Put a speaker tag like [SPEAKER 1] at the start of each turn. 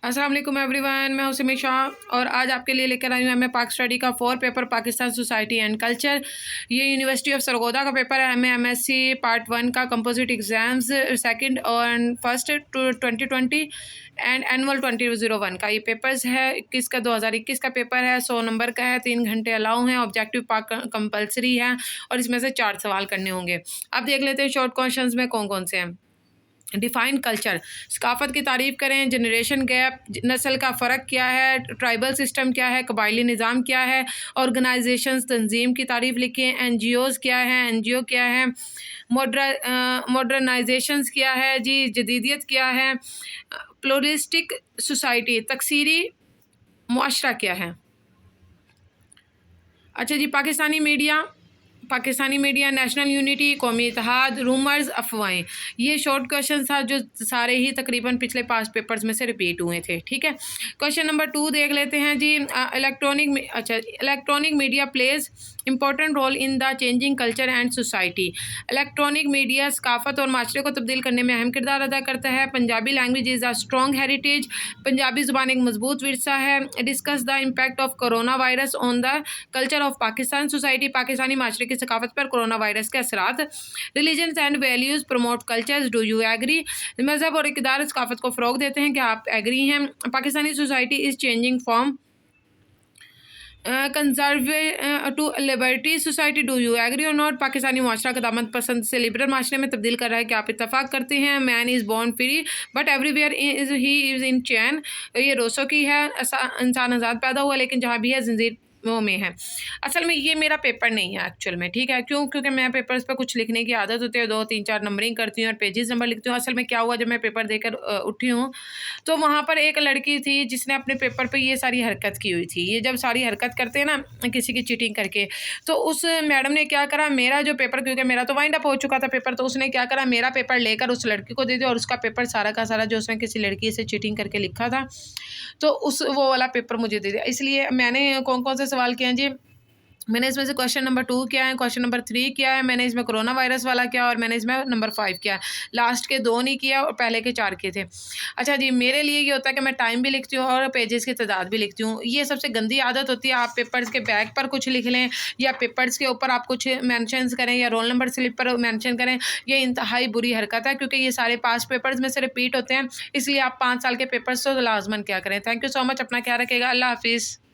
[SPEAKER 1] अस्सलाम वालेकुम एवरीवन, मैं हूं सिमी शाह और आज आपके लिए लेकर आई हूं एमए पाक स्टडी का 4 paper Pakistan society and culture. ये यूनिवर्सिटी ऑफ सरगोदा का पेपर है। एमएससी पार्ट 1 का कंपोजिट एग्जाम्स सेकंड और फर्स्ट 2020 एंड एनुअल 2001 का ये पेपर्स है। 2021 का पेपर है, 100 नंबर का है, 3 घंटे अलाउ हैं, ऑब्जेक्टिव पार्ट कंपलसरी है और इसमें से 4 सवाल करने होंगे। अब देख लेते हैं शॉर्ट क्वेश्चंस में कौन कौन से हैं। डिफाइन कल्चर, सकाफ़त की तारीफ़ करें। जनरेशन गैप, नस्ल का फ़र्क क्या है। ट्राइबल सिस्टम क्या है। कबायली निज़ाम क्या है। ऑर्गेनाइजेशंस, तंजीम की तारीफ़ लिखें। एनजीओज़ क्या है, एनजीओ क्या है। मॉडर्नाइजेशंस क्या है जी। जदीदियत क्या है। प्लूरलिस्टिक सोसाइटी, तकसीरी मुआशरा क्या है। अच्छा जी, पाकिस्तानी मीडिया, नेशनल यूनिटी, कौमी इत्तेहाद, रूमर्स, अफवाहें। ये शॉर्ट क्वेश्चन था जो सारे ही तकरीबन पिछले 5 पेपर्स में से रिपीट हुए थे। ठीक है, क्वेश्चन नंबर 2 देख लेते हैं जी। Electronic media plays important role in the changing culture and society. Electronic media सकाफत और माशरे को तब्दील करने में अहम किरदार अदा करता है। Punjabi language is a strong heritage, Punjabi ज़ुबान एक मजबूत विरसा है। Discuss the impact of coronavirus on the culture of Pakistan society, Pakistani माशरे की सकाफत पर कोरोना वायरस के असरात। Religions and values promote cultures, do you agree. मज़हब और इक़दार सकाफत को फ़रोग देते हैं, क्या आप एग्री हैं। Pakistani society is changing from conserve to liberty society, do you agree और नॉट। पाकिस्तानी माशरा क़दामत पसंद से लिबरल माशरे में तब्दील कर रहा है, क्या आप इत्तफाक करते हैं। Man is born free but everywhere he is in chain, ये रोसो की है। इंसान आज़ाद पैदा हुआ लेकिन जहाँ भी है जंजीर वो में है। असल में ये मेरा पेपर नहीं है एक्चुअल में, ठीक है। क्योंकि मैं पेपर्स पे कुछ लिखने की आदत होती है, 2 3 4 नंबरिंग करती हूँ और पेजेस नंबर लिखती हूँ। असल में क्या हुआ, जब मैं पेपर देकर उठी हूँ तो वहाँ पर एक लड़की थी जिसने अपने पेपर पे ये सारी हरकत की हुई थी। ये जब सारी हरकत करते हैं ना किसी की चीटिंग करके, तो उस मैडम ने क्या करा, मेरा जो पेपर, क्योंकि मेरा तो वाइंड अप हो चुका था पेपर, तो उसने क्या करा, मेरा पेपर लेकर उस लड़की को दे दिया और उसका पेपर सारा का सारा जो उसने किसी लड़की से चीटिंग करके लिखा था, तो वो वाला पेपर मुझे दे दिया। इसलिए मैंने कौन कौन से सवाल किए हैं जी। मैंने इसमें से क्वेश्चन नंबर 2 किया है, क्वेश्चन नंबर 3 किया है, मैंने इसमें कोरोना वायरस वाला किया और मैंने इसमें नंबर 5 किया। लास्ट के 2 नहीं किया और पहले के 4 किए थे। अच्छा जी, मेरे लिए ये होता है कि मैं टाइम भी लिखती हूँ और पेजेस की तादाद भी लिखती हूँ। ये सबसे गंदी आदत होती है। आप पेपर्स के बैक पर कुछ लिख लें या पेपर्स के ऊपर आप कुछ मैंशंस करें या रोल नंबर स्लिप पर मैंशन करें, ये इंतहाई बुरी हरकत है क्योंकि ये सारे पास पेपर्स में से रिपीट होते हैं। इसलिए आप 5 साल के पेपर्स तो लाजमन क्या करें। थैंक यू सो मच, अपना ख्याल रखिएगा। अल्लाह हाफिज़।